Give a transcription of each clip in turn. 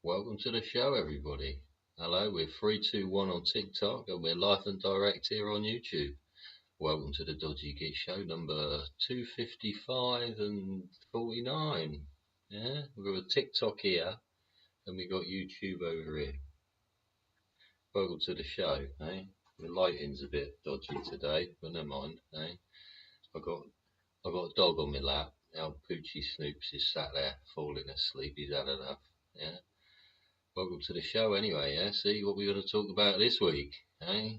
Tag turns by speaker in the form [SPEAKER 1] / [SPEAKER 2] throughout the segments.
[SPEAKER 1] Welcome to the show, everybody. Hello, we're 321 on TikTok and we're live and direct here on YouTube. Welcome to the Dodgy Git Show number 255 and 49. Yeah, we've got TikTok here and we got YouTube over here. Welcome to the show, eh? The lighting's a bit dodgy today, but never mind, eh? I got a dog on my lap. Our Poochie Snoops is sat there falling asleep. He's had enough. Yeah. Welcome to the show anyway, yeah? See what we're going to talk about this week, eh?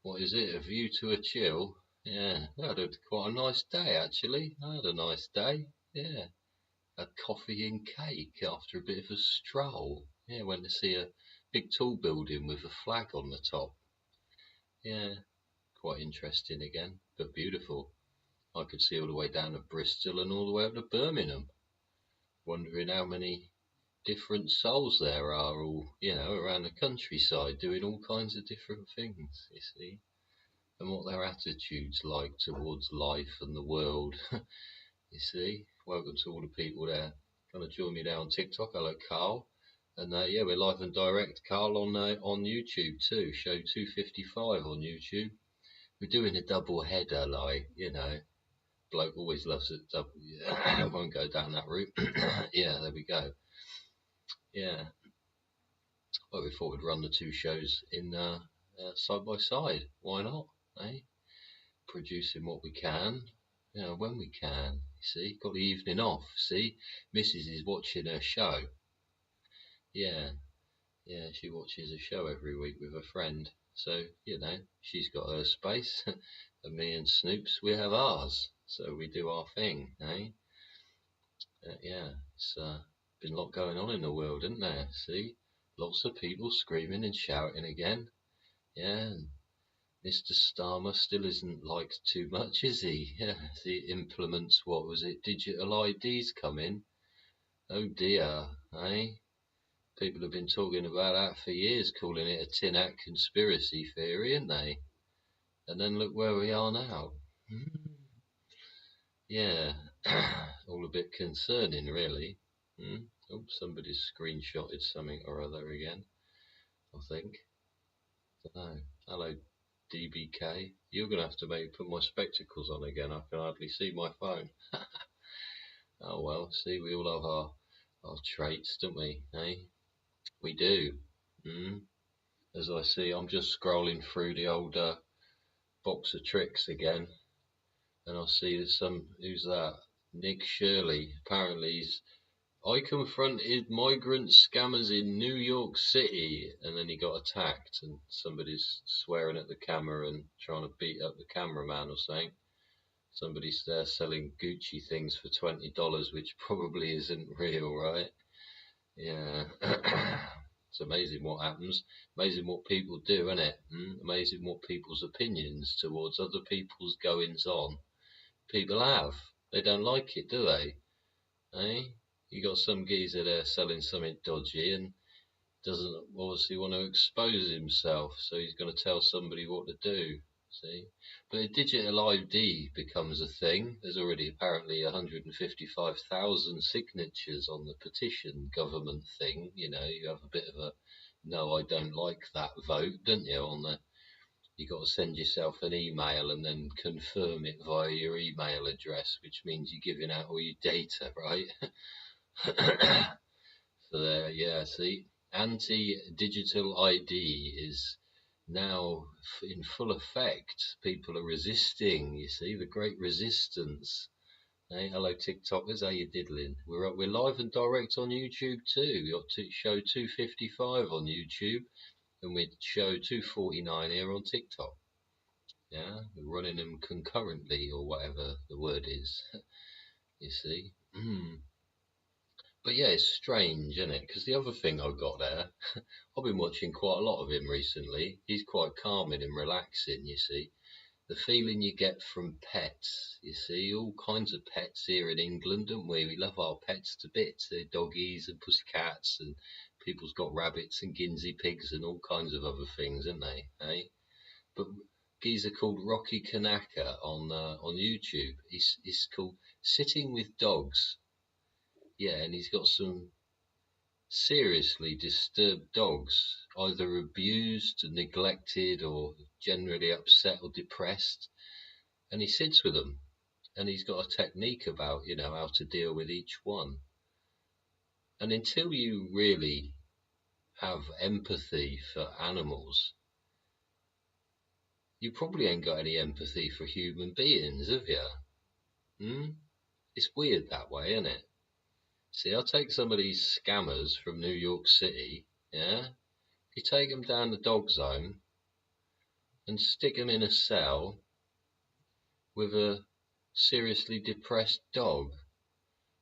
[SPEAKER 1] What is it? A view to a chill? Yeah, I had quite a nice day actually. I had a nice day, yeah. Had coffee and cake after a bit of a stroll. Yeah, went to see a big tall building with a flag on the top. Yeah, quite interesting again, but beautiful. I could see all the way down to Bristol and all the way up to Birmingham. Wondering how many different souls there are all, around the countryside doing all kinds of different things, you see, and what their attitude's like towards life and the world. You see, welcome to all the people there. Gonna join me there on TikTok. Hello, Carl. And yeah, we're live and direct, Carl, on YouTube too. Show 255 on YouTube. We're doing a double header, bloke always loves it. Double. Yeah, I won't go down that route. Yeah, there we go. Yeah. Well, we thought we'd run the two shows in side by side. Why not? Eh? Producing what we can, when we can. You see, got the evening off. See, Mrs. is watching her show. Yeah, yeah, she watches a show every week with a friend. So she's got her space, and me and Snoops we have ours. So we do our thing, eh? Yeah, it's been a lot going on in the world, isn't there? See, lots of people screaming and shouting again. Yeah, and Mr. Starmer still isn't liked too much, is he? Yeah, he implements, what was it, digital IDs coming? Oh dear, eh? People have been talking about that for years, calling it a tin hat conspiracy theory, ain't they? And then look where we are now. Yeah, all a bit concerning, really. Oh, somebody's screenshotted something or other again, I think. Dunno. Hello, DBK. You're going to have to maybe put my spectacles on again. I can hardly see my phone. Oh well, see, we all have our traits, don't we? Eh? We do. As I see, I'm just scrolling through the old box of tricks again, and I see there's who's that? Nick Shirley. Apparently I confronted migrant scammers in New York City, and then he got attacked, and somebody's swearing at the camera and trying to beat up the cameraman or something. Somebody's there selling Gucci things for $20, which probably isn't real, right? Yeah. It's amazing what happens. Amazing what people do, isn't it? Amazing what people's opinions towards other people's goings on people have. They don't like it, do they? Eh? You got some geezer there selling something dodgy and doesn't obviously want to expose himself, so he's going to tell somebody what to do. See, but a digital ID becomes a thing. There's already apparently 155,000 signatures on the petition government thing. You have a bit of a no, I don't like that vote, don't you? You got to send yourself an email and then confirm it via your email address, which means you're giving out all your data, right? So there, yeah. See, anti-digital ID is now in full effect. People are resisting. You see, the great resistance. Hey, hello TikTokers, how you diddling? We're live and direct on YouTube too. We got show 255 on YouTube, and we show 249 here on TikTok. Yeah, we're running them concurrently or whatever the word is. You see. But yeah, it's strange, isn't it? Because the other thing I've got there, I've been watching quite a lot of him recently. He's quite calming and relaxing, you see. The feeling you get from pets, you see, all kinds of pets here in England, don't we? We love our pets to bits. They're doggies and pussycats, and people's got rabbits and guinea pigs and all kinds of other things, aren't they? Eh? But geezer called Rocky Kanaka on YouTube. He's called Sitting with Dogs. Yeah, and he's got some seriously disturbed dogs, either abused, neglected, or generally upset or depressed, and he sits with them, and he's got a technique about, how to deal with each one. And until you really have empathy for animals, you probably ain't got any empathy for human beings, have you? It's weird that way, isn't it? See, I'll take some of these scammers from New York City, yeah? You take them down the dog zone and stick them in a cell with a seriously depressed dog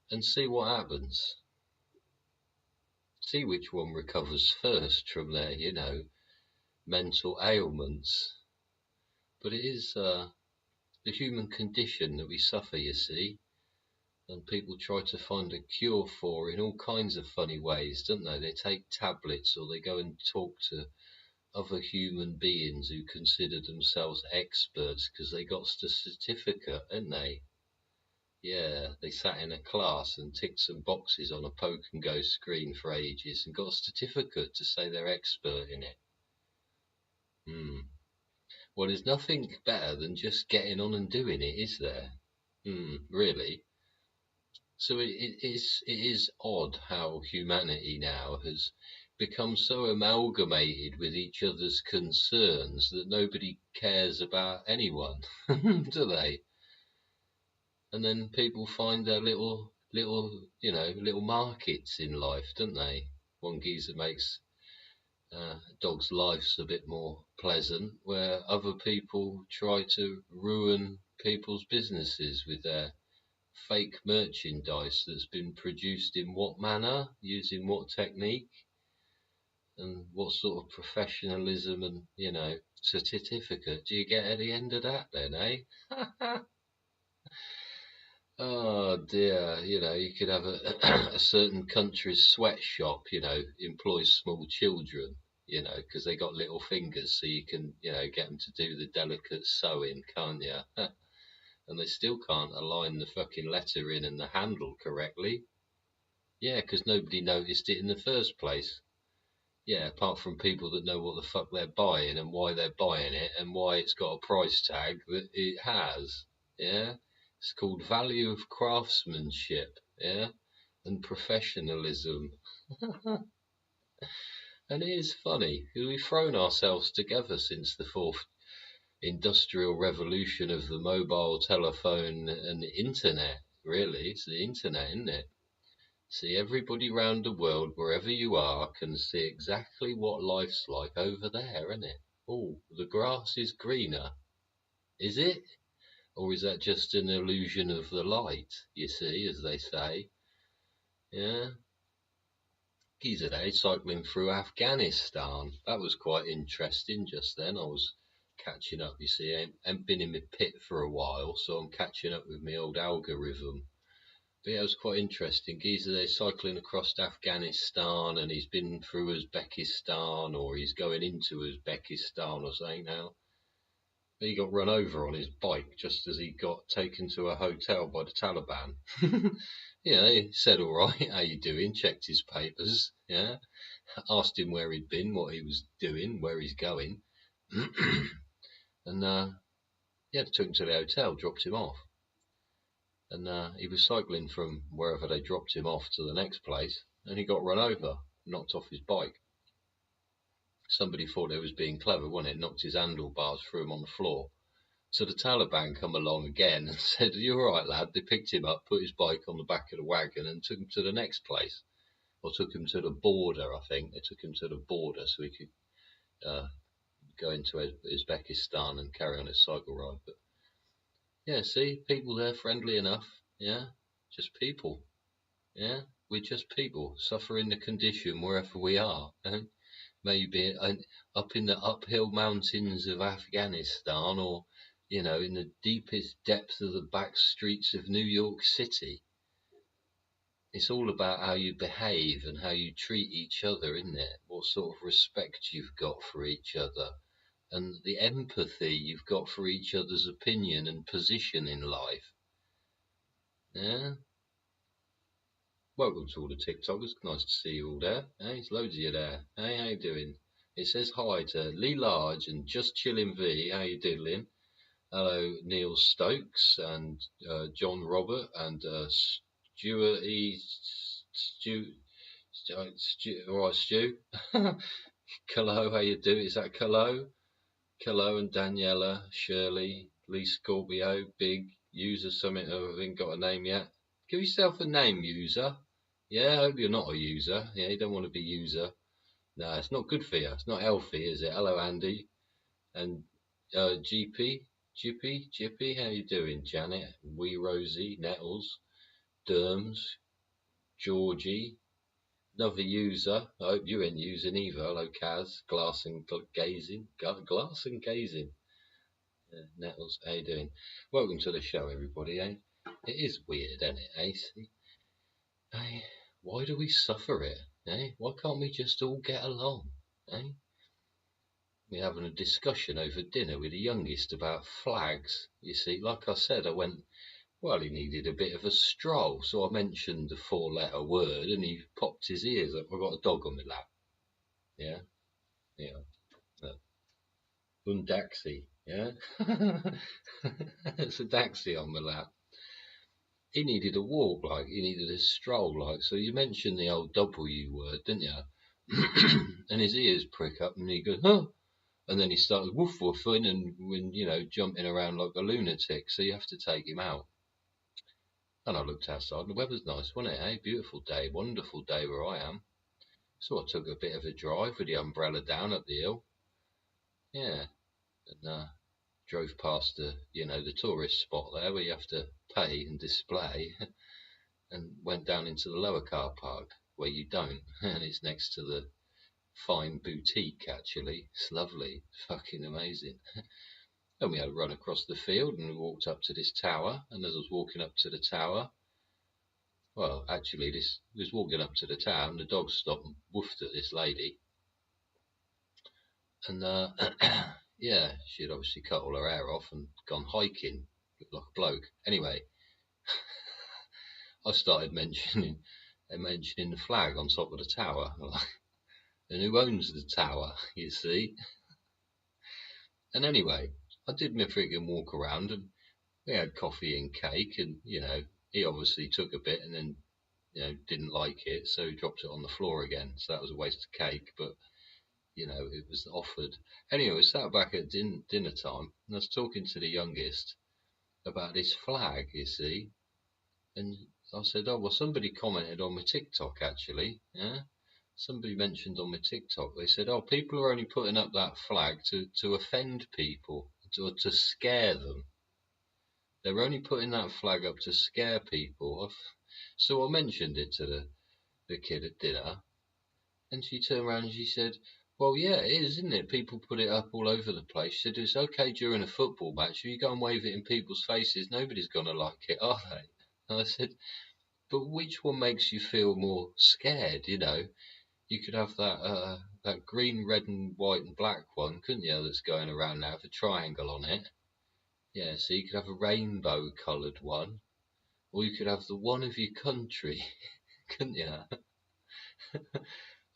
[SPEAKER 1] and see what happens. See which one recovers first from their, mental ailments. But it is the human condition that we suffer, you see, and people try to find a cure for in all kinds of funny ways, don't they? They take tablets, or they go and talk to other human beings who consider themselves experts because they got a certificate, didn't they? Yeah, they sat in a class and ticked some boxes on a poke and go screen for ages and got a certificate to say they're expert in it. Well, there's nothing better than just getting on and doing it, is there? Really? So it is odd how humanity now has become so amalgamated with each other's concerns that nobody cares about anyone, do they? And then people find their little markets in life, don't they? One geezer makes dogs' lives a bit more pleasant, where other people try to ruin people's businesses with their fake merchandise that's been produced in what manner, using what technique, and what sort of professionalism and, certificate do you get at the end of that then, eh? Oh dear, you could have a certain country's sweatshop, employs small children, because they got little fingers, so you can, get them to do the delicate sewing, can't you? And they still can't align the fucking lettering and the handle correctly. Yeah, because nobody noticed it in the first place. Yeah, apart from people that know what the fuck they're buying and why they're buying it and why it's got a price tag that it has. Yeah, it's called value of craftsmanship. Yeah, and professionalism. And it is funny because we've thrown ourselves together since the fourth industrial revolution of the mobile telephone and the internet. Really, it's the internet, isn't it? See, everybody round the world, wherever you are, can see exactly what life's like over there, isn't it? Oh, the grass is greener. Is it? Or is that just an illusion of the light, you see, as they say? Yeah. Geezer day cycling through Afghanistan. That was quite interesting just then. I was catching up, you see. I ain't been in my pit for a while, so I'm catching up with my old algorithm. But yeah, it was quite interesting. Geezer there cycling across Afghanistan, and he's been through Uzbekistan, or he's going into Uzbekistan or something now. He got run over on his bike just as he got taken to a hotel by the Taliban. He said, all right, how you doing? Checked his papers, asked him where he'd been, what he was doing, where he's going. And took him to the hotel, dropped him off. And he was cycling from wherever they dropped him off to the next place, and he got run over, knocked off his bike. Somebody thought they was being clever, wasn't it? Knocked his handlebars through him on the floor. So the Taliban come along again and said, "You all right, lad?" They picked him up, put his bike on the back of the wagon, and took him to the next place. Or took him to the border, I think. They took him to the border so he could go into Uzbekistan and carry on his cycle ride. But yeah, see, people there friendly enough. Yeah, just people. Yeah, we're just people suffering the condition wherever we are. Maybe up in the uphill mountains of Afghanistan, or in the deepest depths of the back streets of New York City. It's all about how you behave and how you treat each other, isn't it? What sort of respect you've got for each other, and the empathy you've got for each other's opinion and position in life. Yeah. Welcome to all the TikTokers. Nice to see you all there. Hey, there's loads of you there. Hey, how you doing? It says hi to Lee Large and Just Chillin' V. How you doing? Hello, Neil Stokes and John Robert and Stuart E. All right, Stu. Hello, how you doing? Is that hello? Hello and Daniela, Shirley, Lee Scorpio, Big, User Summit, who haven't got a name yet. Give yourself a name, User. Yeah, I hope you're not a user. Yeah, you don't want to be user. No, it's not good for you. It's not healthy, is it? Hello, Andy. And GP, how you doing? Janet, Wee Rosie, Nettles, Derms, Georgie, another user. I hope you ain't using either. Hello, Kaz, Glass and Gazing. Glass and Gazing. Nettles, how you doing? Welcome to the show, everybody, eh? It is weird, isn't it, eh? Eh? Why do we suffer it, eh? Why can't we just all get along, eh? We're having a discussion over dinner with the youngest about flags. You see, like I said, I went, well, he needed a bit of a stroll, so I mentioned the four-letter word, and he popped his ears up. I've got a dog on my lap. Yeah? Yeah. Undaxi, yeah? It's a Daxi on my lap. He needed a walk, like, he needed a stroll, like, so you mentioned the old W word, didn't you? And his ears prick up and he goes, huh? And then he started woof woofing and, jumping around like a lunatic, so you have to take him out. And I looked outside and the weather's nice, wasn't it, eh? Beautiful day, wonderful day where I am. So I took a bit of a drive with the umbrella down up the hill. Yeah. And drove past the tourist spot there where you have to pay and display, and went down into the lower car park where you don't, and it's next to the fine boutique. Actually, it's lovely, it's fucking amazing. And we had a run across the field and we walked up to this tower, and as I was walking up to the tower, well, actually, this was walking up to the tower and the dog stopped and woofed at this lady, and yeah, she'd obviously cut all her hair off and gone hiking, looked like a bloke. Anyway, I started mentioning the flag on top of the tower, and who owns the tower, you see. And anyway, I did my freaking walk around, and we had coffee and cake, and he obviously took a bit and then didn't like it, so he dropped it on the floor again. So that was a waste of cake, but it was offered. Anyway, we sat back at dinner time, and I was talking to the youngest about this flag, you see. And I said, oh, well, somebody commented on my TikTok, actually. Yeah, somebody mentioned on my TikTok. They said, oh, people are only putting up that flag to offend people, to scare them. They're only putting that flag up to scare people. So I mentioned it to the kid at dinner, and she turned around and she said, well, yeah, it is, isn't it? People put it up all over the place. She said, it's okay during a football match. If you go and wave it in people's faces, nobody's going to like it, are they? And I said, but which one makes you feel more scared? You could have that green, red, and white and black one, couldn't you? That's going around now with a triangle on it. Yeah, so you could have a rainbow-coloured one, or you could have the one of your country, couldn't you?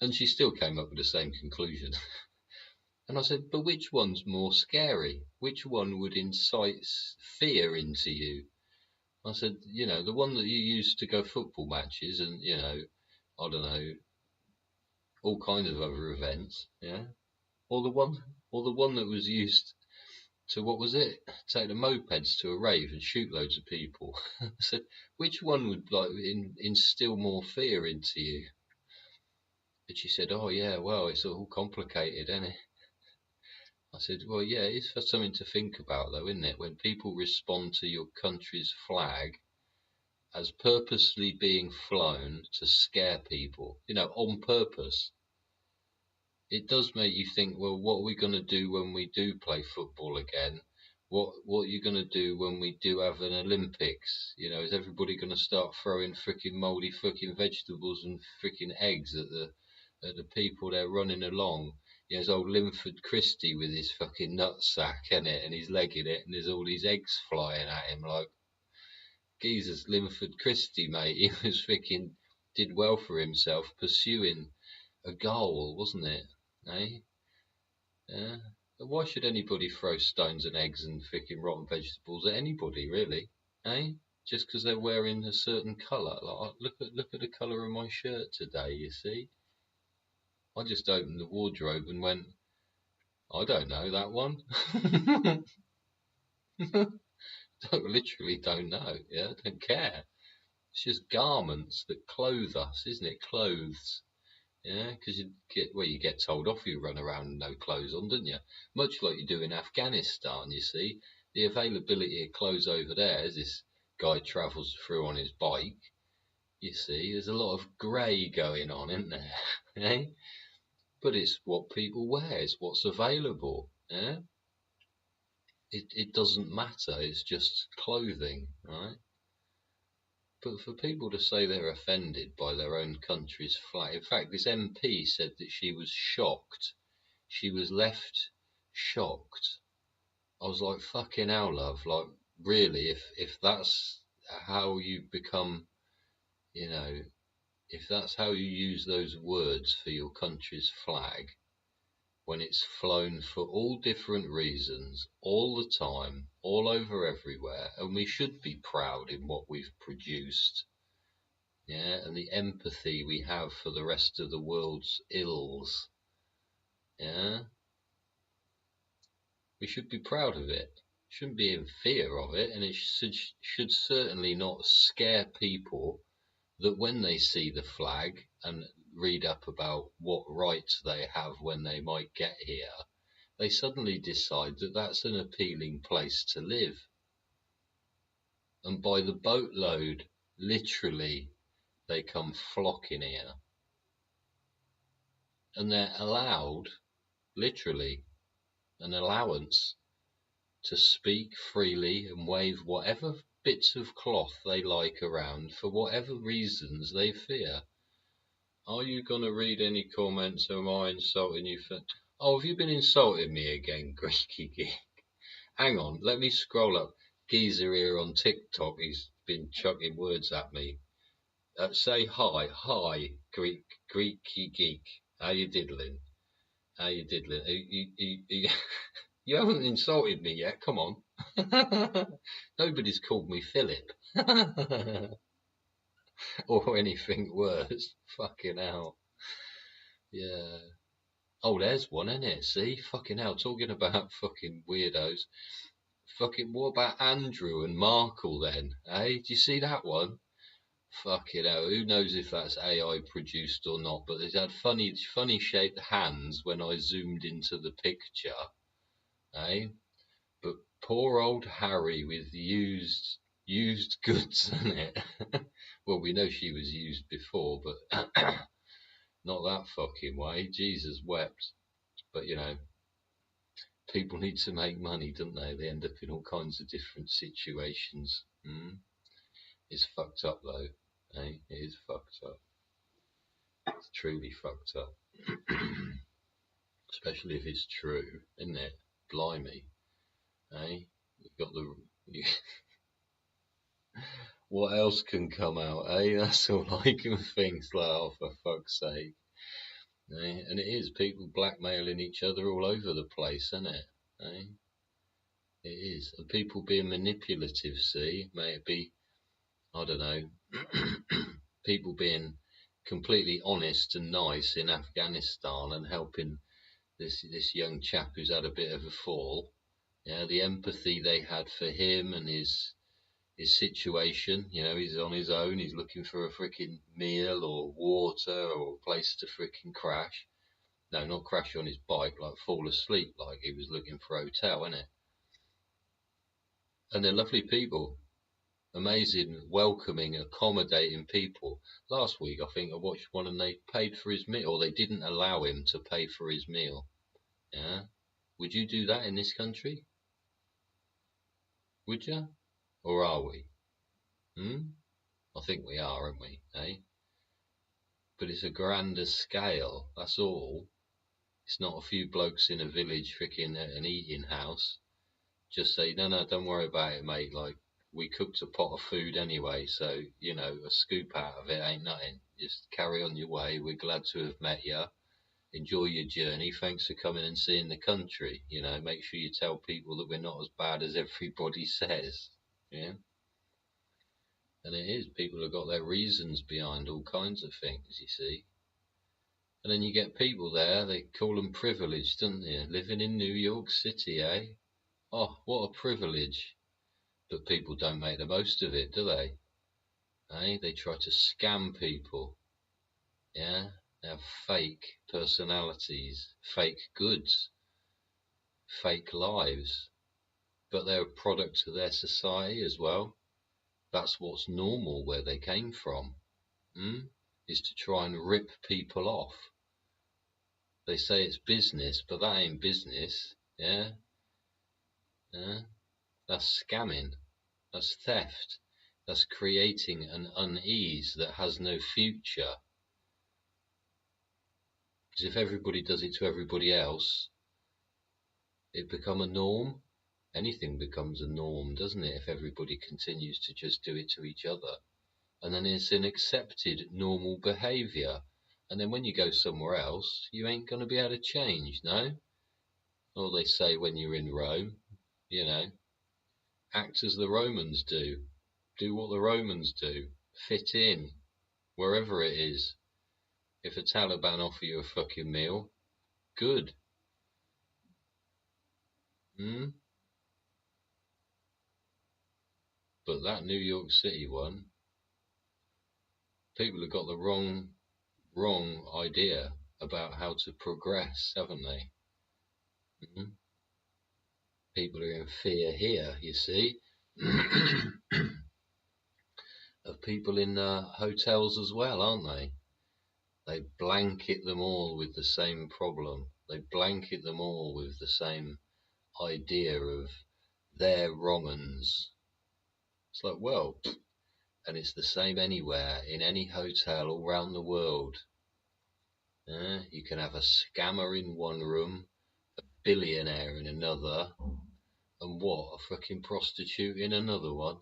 [SPEAKER 1] And she still came up with the same conclusion. And I said, but which one's more scary? Which one would incite fear into you? I said, the one that you use to go football matches and, I don't know, all kinds of other events, yeah? Or the one that was used to, what was it? Take the mopeds to a rave and shoot loads of people. I said, which one would instill more fear into you? But she said, oh yeah, well, it's all complicated, isn't it? I said, well, yeah, it's for something to think about, though, isn't it? When people respond to your country's flag as purposely being flown to scare people, on purpose, it does make you think, well, what are we going to do when we do play football again? What are you going to do when we do have an Olympics? Is everybody going to start throwing freaking mouldy freaking vegetables and freaking eggs at the people they're running along? There's old Linford Christie with his fucking nutsack in it, and he's legging it, and there's all these eggs flying at him like, Jesus, Linford Christie, mate, he was freaking did well for himself pursuing a goal, wasn't it? Eh? Yeah. Why should anybody throw stones and eggs and freaking rotten vegetables at anybody, really? Eh? Just because they're wearing a certain colour. Like, look at the colour of my shirt today. You see, I just opened the wardrobe and went, I don't know that one. Literally don't know. Yeah, don't care. It's just garments that clothe us, isn't it? Clothes. Yeah, because you get told off you run around with no clothes on, don't you? Much like you do in Afghanistan, you see. The availability of clothes over there, as this guy travels through on his bike, you see, there's a lot of grey going on, isn't there? Eh? But it's what people wear, it's what's available. Yeah? It doesn't matter, it's just clothing, right? But for people to say they're offended by their own country's flag, in fact, this MP said that she was shocked. She was left shocked. I was like, fucking hell, love. Like, really, if that's how you become, you know, if that's how you use those words for your country's flag, when it's flown for all different reasons, all the time, all over everywhere, and we should be proud in what we've produced. Yeah, and the empathy we have for the rest of the world's ills. Yeah, we should be proud of it. Shouldn't be in fear of it, and it should certainly not scare people that when they see the flag and read up about what rights they have when they might get here, they suddenly decide that that's an appealing place to live. And by the boatload, literally, they come flocking here. And they're allowed, literally, an allowance to speak freely and wave whatever bits of cloth they like around for whatever reasons they fear. Are you going to read any comments, or am I insulting you for... Oh, have you been insulting me again, Greeky Geek? Hang on, let me scroll up. Geezer here on TikTok, he's been chucking words at me. Say hi, Greeky Geek. How you diddling? How you diddling? You haven't insulted me yet, come on. Nobody's called me Philip. Or anything worse. Fucking hell. Yeah. Oh, there's one, isn't it? See? Fucking hell. Talking about fucking weirdos. Fucking, what about Andrew and Markle then? Eh? Do you see that one? Fucking hell. Who knows if that's AI produced or not, but they had funny shaped hands when I zoomed into the picture. Eh? But poor old Harry with used goods in it. Well, we know she was used before, but not that fucking way. Jesus wept. But you know, people need to make money, don't they? They end up in all kinds of different situations. It's fucked up though. Eh? It is fucked up. It's truly fucked up. Especially if it's true, isn't it? Blimey. Eh? You've got the... What else can come out, eh? That's all I can think. It's like, oh, for fuck's sake. Eh? And it is people blackmailing each other all over the place, isn't it? Eh? It is. And people being manipulative, see? May it be, I don't know, people being completely honest and nice in Afghanistan and helping this young chap who's had a bit of a fall. Yeah, the empathy they had for him and his situation. You know, he's on his own, he's looking for a freaking meal or water or a place to freaking crash. No, not crash on his bike, like fall asleep, like he was looking for a hotel, innit? And they're lovely people. Amazing, welcoming, accommodating people. Last week, I think I watched one and they paid for his meal, or they didn't allow him to pay for his meal. Yeah? Would you do that in this country? Would you? Or are we? I think we are, aren't we? Eh? But it's a grander scale, that's all. It's not a few blokes in a village freaking an eating house. Just say, no, don't worry about it, mate. Like, we cooked a pot of food anyway, so, you know, a scoop out of it ain't nothing. Just carry on your way. We're glad to have met you. Enjoy your journey. Thanks for coming and seeing the country. You know, make sure you tell people that we're not as bad as everybody says. Yeah. And it is. People have got their reasons behind all kinds of things, you see. And then you get people there, they call them privileged, don't they? Living in New York City, eh? Oh, what a privilege. But people don't make the most of it, do they? Eh? They try to scam people. Yeah? They have fake personalities, fake goods, fake lives. But they're a product of their society as well. That's what's normal where they came from. Is to try and rip people off. They say it's business, but that ain't business. Yeah? Yeah? That's scamming. That's theft. That's creating an unease that has no future. Because if everybody does it to everybody else, it become a norm. Anything becomes a norm, doesn't it? If everybody continues to just do it to each other. And then it's an accepted normal behaviour. And then when you go somewhere else, you ain't going to be able to change, no? Or they say when you're in Rome, you know, act as the Romans do. Do what the Romans do. Fit in, wherever it is. If a Taliban offer you a fucking meal, good. But that New York City one, people have got the wrong idea about how to progress, haven't they? People are in fear here, you see, of people in hotels as well, aren't they? They blanket them all with the same problem. They blanket them all with the same idea of their wrong uns. It's like, well, and it's the same anywhere, in any hotel all around the world. You can have a scammer in one room, a billionaire in another, and what, a fucking prostitute in another one.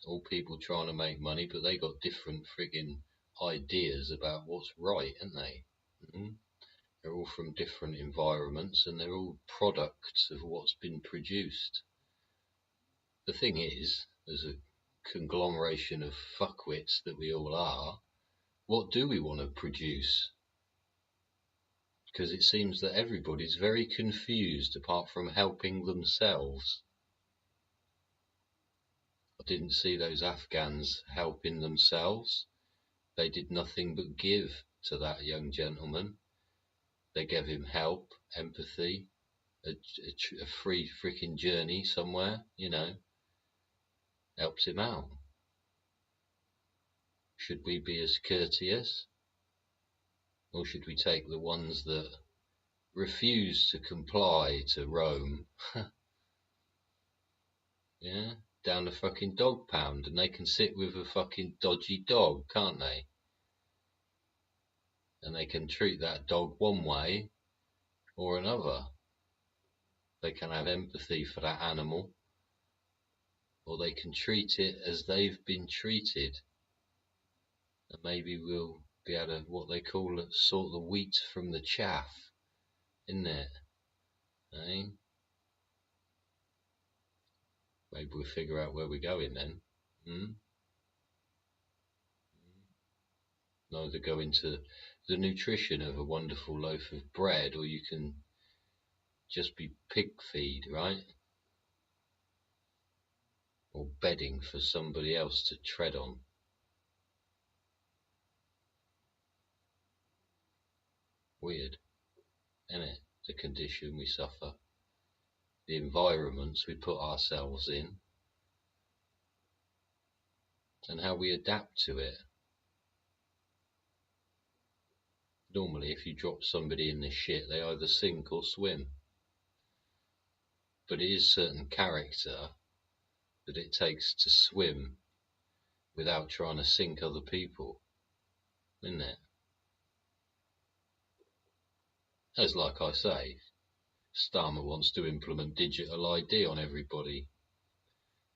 [SPEAKER 1] All people trying to make money, but they got different friggin' ideas about what's right, ain't they? They're all from different environments, and they're all products of what's been produced. The thing is, as a conglomeration of fuckwits that we all are, what do we want to produce? Because it seems that everybody's very confused apart from helping themselves. I didn't see those Afghans helping themselves. They did nothing but give to that young gentleman. They gave him help, empathy, a free freaking journey somewhere, you know. Helped him out. Should we be as courteous? Or should we take the ones that refuse to comply to Rome? Yeah, down the fucking dog pound, and they can sit with a fucking dodgy dog, can't they? And they can treat that dog one way or another. They can have empathy for that animal, or they can treat it as they've been treated. And maybe we'll be able to, what they call it, sort the wheat from the chaff, isn't it? Eh? Maybe we'll figure out where we're going then. Either go into the nutrition of a wonderful loaf of bread, or you can just be pig feed, right? Or bedding for somebody else to tread on. Weird, isn't it? The condition we suffer, the environments we put ourselves in, and how we adapt to it. Normally, if you drop somebody in the shit, they either sink or swim. But it is certain character that it takes to swim without trying to sink other people, isn't it? As like I say, Starmer wants to implement digital ID on everybody.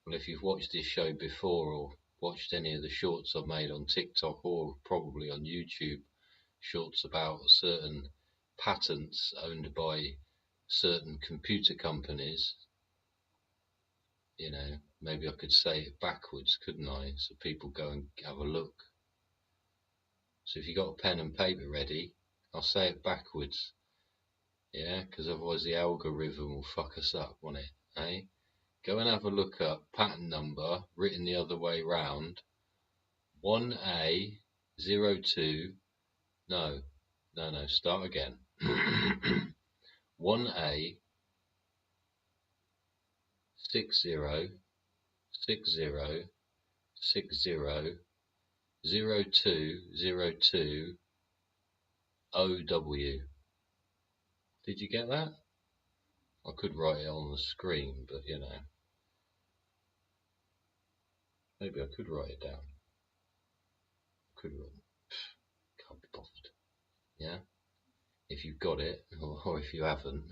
[SPEAKER 1] Well, if you've watched this show before or watched any of the shorts I've made on TikTok or probably on YouTube, shorts about certain patents owned by certain computer companies, you know, maybe I could say it backwards, couldn't I? So people go and have a look. So if you got a pen and paper ready, I'll say it backwards, yeah, because otherwise the algorithm will fuck us up, won't it? Eh? Go and have a look up patent number written the other way round. 1A02. No, start again. 1A 6060600202 OW. Did you get that? I could write it on the screen, but you know, maybe I could write it down. Can't be bothered. Yeah, if you've got it, or if you haven't,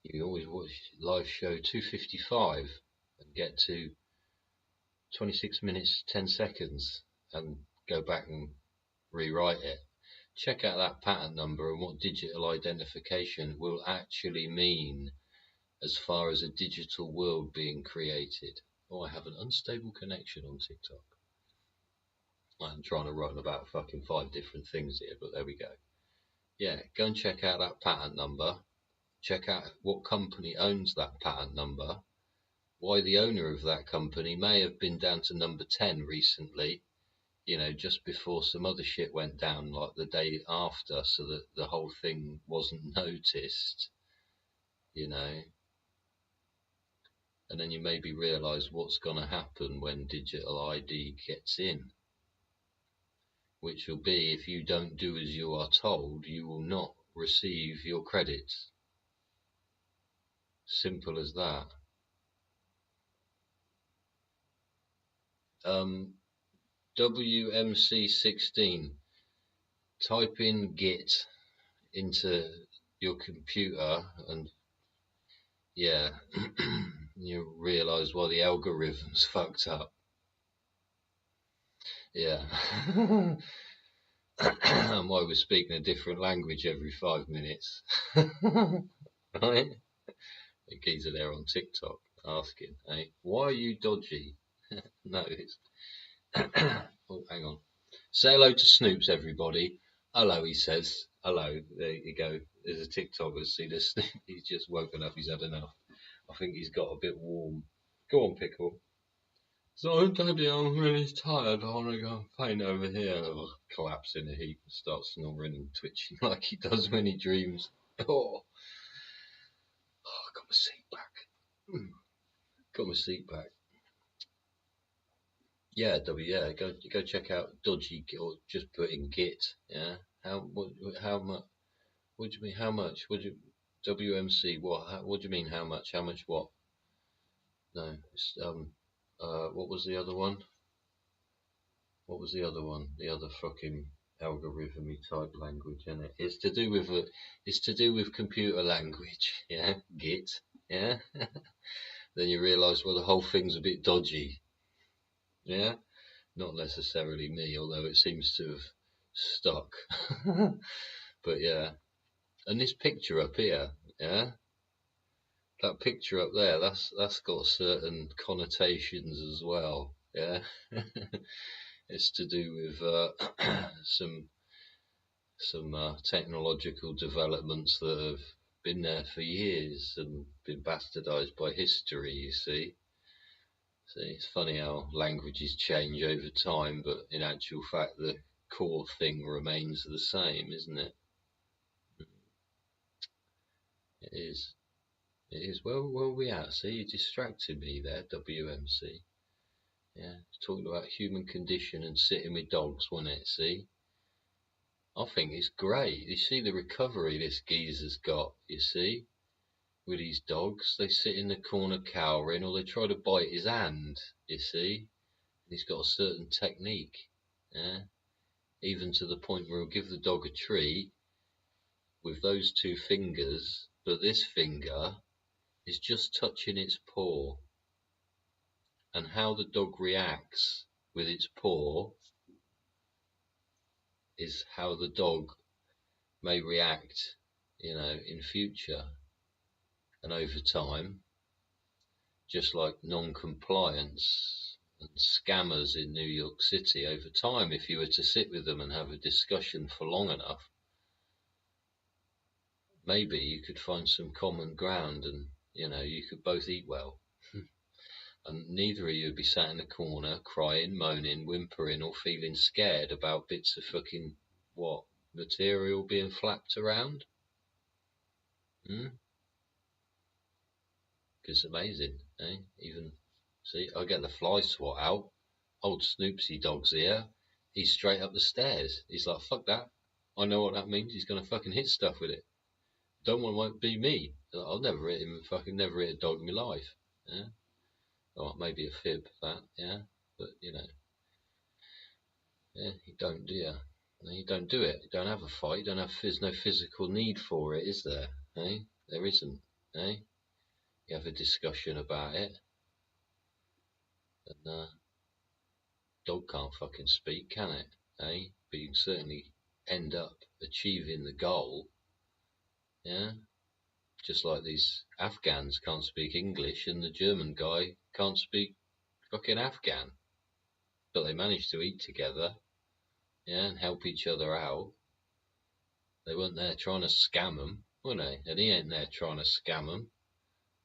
[SPEAKER 1] you can always watch live show 255 and get to 26 minutes 10 seconds and go back and rewrite it. Check out that patent number and what digital identification will actually mean as far as a digital world being created. Oh, I have an unstable connection on TikTok. I'm trying to run about fucking 5 different things here, but there we go. Yeah, go and check out that patent number. Check out what company owns that patent number. Why the owner of that company may have been down to number 10 recently, you know, just before some other shit went down, like the day after, so that the whole thing wasn't noticed, you know. And then you maybe realise what's going to happen when digital ID gets in, which will be, if you don't do as you are told, you will not receive your credits. Simple as that. WMC16. Type in Git into your computer and yeah, you realise why the algorithm's fucked up. Yeah. And why we're speaking a different language every 5 minutes. Right? The geezer there on TikTok asking, hey, why are you dodgy? No, it's oh, hang on. Say hello to Snoops, everybody. Hello, he says. Hello. There you go. There's a TikToker. See this? He's just woken up. He's had enough. I think he's got a bit warm. Go on, Pickle. So, Daddy, I'm really tired. I want to go and faint over here. I'll collapse in a heap and start snoring and twitching like he does when he dreams. Oh, got my seat back. Got my seat back. Yeah, yeah. Go check out Dodgy, or just put in Git. Yeah. How much? What do you mean? How much? What do you, WMC? What? What do you mean? How much? How much? What? No. It's, what was the other one? What was the other one? The other fucking algorithm type language, isn't it? It's to do with it's to do with computer language. Yeah. Git. Yeah. Then you realise, well, the whole thing's a bit dodgy. Yeah. Not necessarily me, although it seems to have stuck. But yeah. And this picture up here, yeah, that picture up there, that's got certain connotations as well, yeah. It's to do with some technological developments that have been there for years and been bastardized by history, you see. It's funny how languages change over time, but in actual fact the core thing remains the same, isn't it? It is. It is. Where we at? See, you distracted me there, WMC. Yeah, talking about human condition and sitting with dogs, wasn't it? See? I think it's great. You see the recovery this geezer's got, you see? With his dogs. They sit in the corner cowering, or they try to bite his hand, you see? And he's got a certain technique, yeah? Even to the point where he'll give the dog a treat with those 2 fingers, but this finger is just touching its paw. and how the dog reacts with its paw is how the dog may react, in future and over time, just like non-compliance and scammers in New York City. Over time, if you were to sit with them and have a discussion for long enough, maybe you could find some common ground, and you could both eat well. And neither of you would be sat in a corner crying, moaning, whimpering, or feeling scared about bits of fucking material being flapped around. Because it's amazing, eh? Even see, I get the fly swat out. Old Snoopsy dog's here. He's straight up the stairs. He's like, fuck that. I know what that means. He's gonna fucking hit stuff with it. Don't want to be me. I'll never hit him. Fucking never hit a dog in my life. Yeah. Oh, maybe a fib, that, yeah. But, yeah, you don't, do you? No, you don't do it. You don't have a fight. You don't have, there's no physical need for it, is there? Eh? There isn't, eh? You have a discussion about it. And, dog can't fucking speak, can it? Eh? But you can certainly end up achieving the goal. Yeah? Just like these Afghans can't speak English and the German guy can't speak fucking Afghan. But they managed to eat together, yeah, and help each other out. They weren't there trying to scam them, were they? And he ain't there trying to scam them.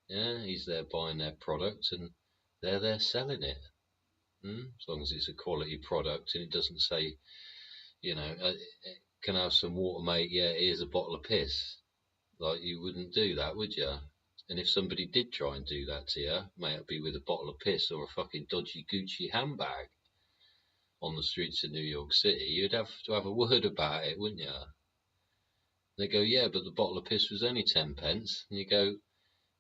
[SPEAKER 1] Yeah, he's there buying their product and they're there selling it. As long as it's a quality product and it doesn't say, can I have some water, mate? Yeah, here's a bottle of piss. Like, you wouldn't do that, would you? And if somebody did try and do that to you, may it be with a bottle of piss or a fucking dodgy Gucci handbag on the streets of New York City, you'd have to have a word about it, wouldn't you? They go, yeah, but the bottle of piss was only 10 pence. And you go,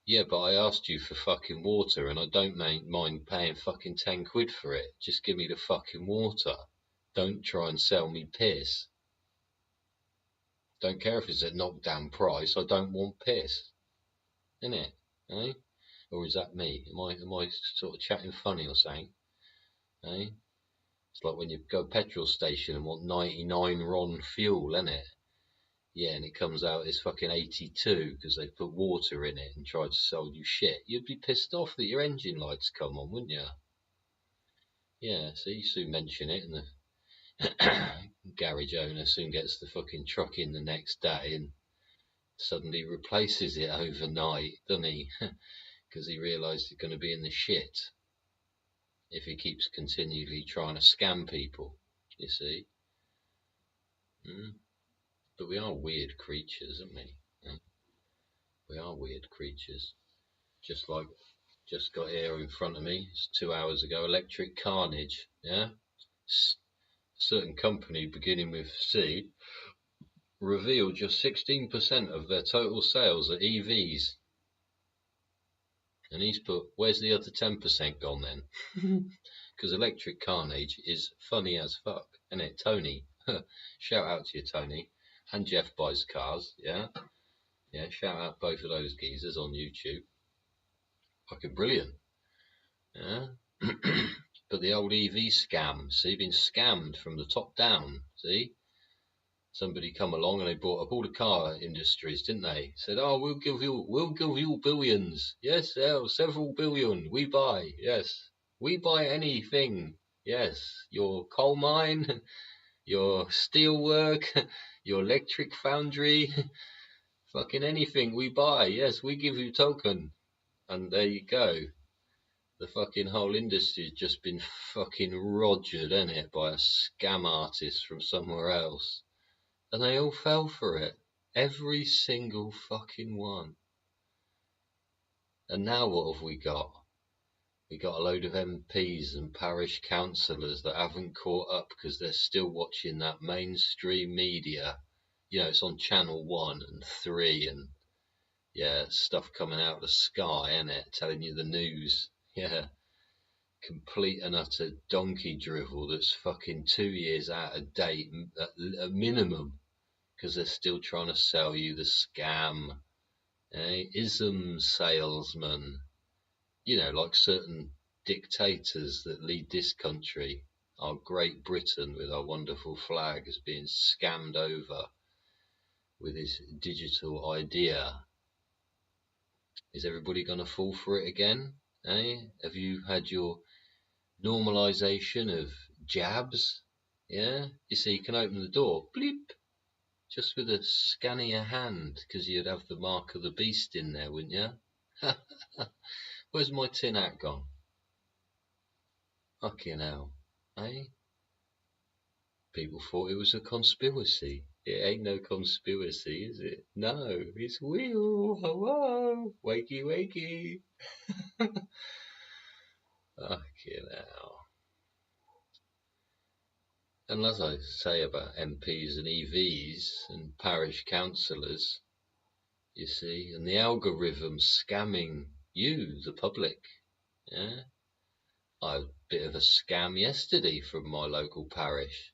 [SPEAKER 1] yeah, but I asked you for fucking water and I don't mind paying fucking 10 quid for it. Just give me the fucking water. Don't try and sell me piss. Don't care if it's a knockdown price. I don't want piss. Innit? Eh? Or is that me? Am I sort of chatting funny or something? Eh? It's like when you go to a petrol station and want 99 RON fuel, innit? Yeah, and it comes out as fucking 82 because they put water in it and tried to sell you shit. You'd be pissed off that your engine lights come on, wouldn't you? Yeah, so you soon mention it and the garage owner soon gets the fucking truck in the next day and suddenly replaces it overnight, doesn't he? Because he realised it's going to be in the shit if he keeps continually trying to scam people, you see. But we are weird creatures, aren't we? Yeah? We are weird creatures. Just got here in front of me, it's 2 hours ago, Electric Carnage, yeah? Certain company beginning with C revealed just 16% of their total sales are EVs. And he's put, where's the other 10% gone then? Because Electric Carnage is funny as fuck, isn't it? Tony, shout out to you, Tony. And Jeff buys cars, yeah? Yeah, shout out both of those geezers on YouTube. Fucking brilliant. Yeah. But the old EV scam, see, been scammed from the top down, see? Somebody come along and they bought up all the car industries, didn't they? Said, oh, we'll give you billions. Yes, several billion. We buy, yes. We buy anything. Yes. Your coal mine, your steel work, your electric foundry, fucking anything we buy. Yes, we give you token. And there you go. The fucking whole industry's just been fucking rogered, ain't it, by a scam artist from somewhere else. And they all fell for it. Every single fucking one. And now what have we got? We got a load of MPs and parish councillors that haven't caught up because they're still watching that mainstream media. You know, it's on Channel 1 and 3 and, yeah, stuff coming out of the sky, innit? Telling you the news. Yeah. Complete and utter donkey drivel that's fucking 2 years out of date at minimum. Because they're still trying to sell you the scam. Ism salesman. You know, like certain dictators that lead this country, our Great Britain with our wonderful flag, is being scammed over with this digital idea. Is everybody going to fall for it again? Eh? Have you had your normalization of jabs? Yeah? You see, you can open the door, bleep, just with a scan of your hand, because you'd have the mark of the beast in there, wouldn't you? Where's my tin hat gone? Fucking hell. Eh? People thought it was a conspiracy. It ain't no conspiracy, is it? No, it's real. Hello. Wakey, wakey. Fucking hell. And as I say about MPs and EVs and parish councillors, you see, and the algorithm scamming you, the public. Yeah, I had a bit of a scam yesterday from my local parish.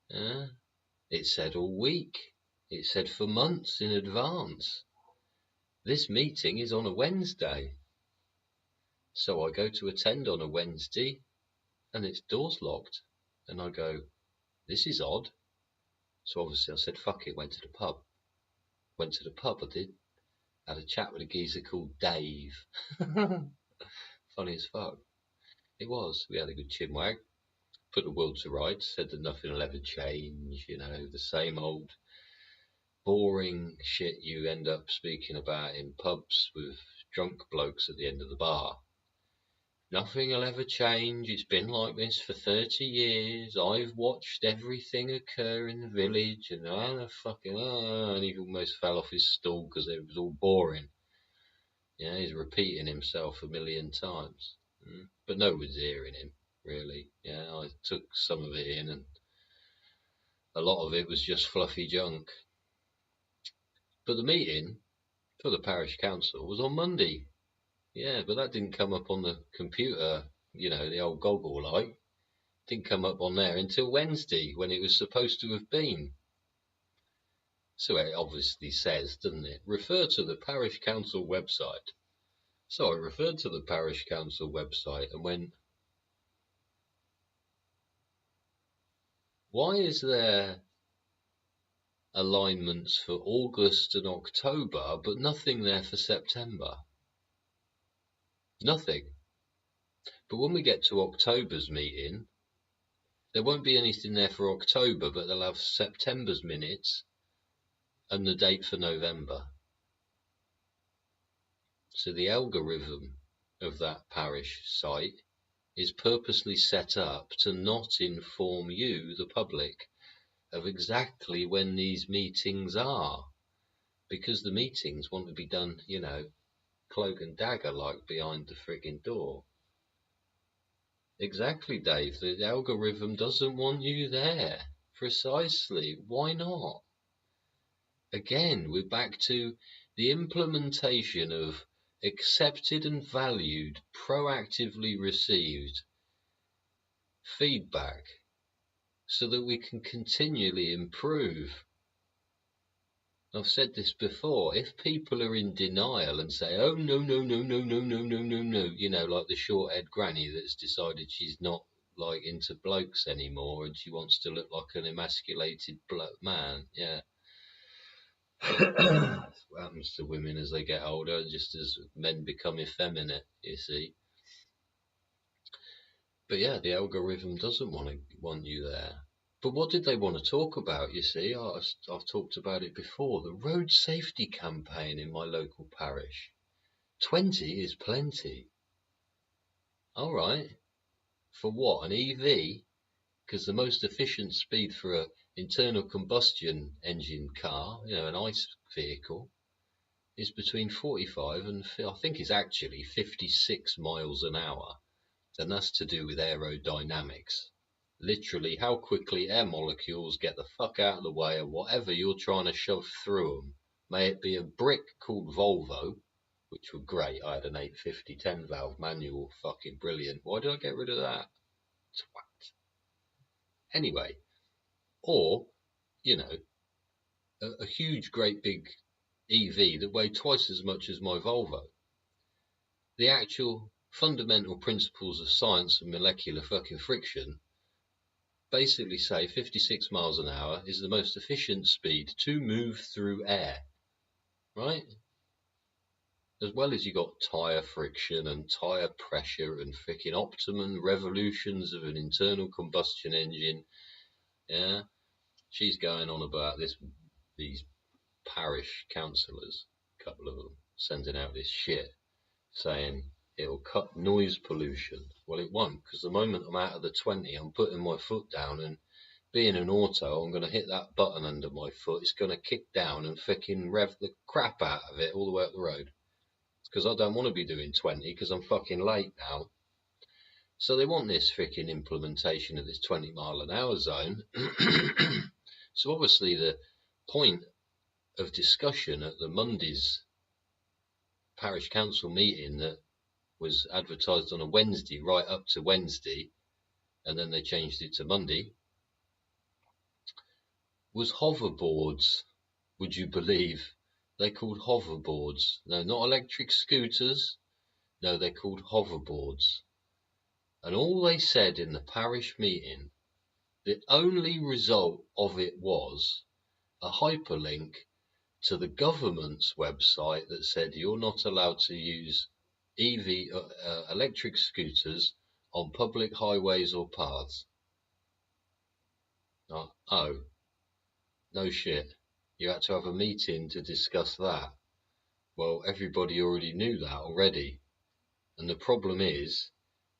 [SPEAKER 1] Yeah, it said all week. It said for months in advance. This meeting is on a Wednesday. So I go to attend on a Wednesday and its door's locked. And I go, this is odd. So obviously I said, fuck it, went to the pub. I did. Had a chat with a geezer called Dave. Funny as fuck. It was. We had a good chinwag. Put the world to rights. Said that nothing will ever change. You know, the same old boring shit you end up speaking about in pubs with drunk blokes at the end of the bar. Nothing will ever change. It's been like this for 30 years. I've watched everything occur in the village, and and he almost fell off his stool because it was all boring. Yeah, he's repeating himself a million times. But no one's hearing him, really. Yeah, I took some of it in, and a lot of it was just fluffy junk. But the meeting for the parish council was on Monday. Yeah, but that didn't come up on the computer, you know, the old goggle light. Didn't come up on there until Wednesday, when it was supposed to have been. So it obviously says, doesn't it? Refer to the parish council website. So I referred to the parish council website and went, why is there alignments for August and October, but nothing there for September? Nothing. But when we get to October's meeting, there won't be anything there for October, but they'll have September's minutes and the date for November. So the algorithm of that parish site is purposely set up to not inform you, the public, of exactly when these meetings are, because the meetings want to be done, you know, cloak and dagger, like behind the frigging door. Exactly, Dave. The algorithm doesn't want you there. Precisely. Why not? Again, we're back to the implementation of accepted and valued, proactively received feedback so that we can continually improve. I've said this before, if people are in denial and say, oh, no, no, no, no, no, no, no, no, no, you know, like the short-haired granny that's decided she's not, like, into blokes anymore and she wants to look like an emasculated man, yeah. That's what happens to women as they get older, just as men become effeminate, you see. But yeah, the algorithm doesn't want you there. But what did they want to talk about, you see? I've talked about it before. The road safety campaign in my local parish. 20 is plenty. All right. For what? An EV? Because the most efficient speed for an internal combustion engine car, you know, an ICE vehicle, is between 45 and, I think it's actually 56 miles an hour. And that's to do with aerodynamics. Literally, how quickly air molecules get the fuck out of the way of whatever you're trying to shove through them. May it be a brick called Volvo, which were great. I had an 850 10 valve manual, fucking brilliant. Why did I get rid of that? Twat. Anyway, or, you know, a huge, great big EV that weighed twice as much as my Volvo. The actual fundamental principles of science and molecular fucking friction basically say 56 miles an hour is the most efficient speed to move through air, right? As well as you got tyre friction and tyre pressure and freaking optimum revolutions of an internal combustion engine. Yeah, she's going on about these parish councillors, a couple of them, sending out this shit, saying it'll cut noise pollution. Well, it won't, because the moment I'm out of the 20, I'm putting my foot down, and being an auto, I'm going to hit that button under my foot. It's going to kick down and freaking rev the crap out of it all the way up the road. Because I don't want to be doing 20 because I'm fucking late now. So they want this freaking implementation of this 20 mile an hour zone. So obviously the point of discussion at the Monday's parish council meeting that was advertised on a Wednesday right up to Wednesday, and then they changed it to Monday, was hoverboards. Would you believe? They're called hoverboards. No, not electric scooters. No, they're called hoverboards. And all they said in the parish meeting, the only result of it was a hyperlink to the government's website that said you're not allowed to use electric scooters on public highways or paths. Oh, no shit. You had to have a meeting to discuss that. Well, everybody already knew that already. And the problem is,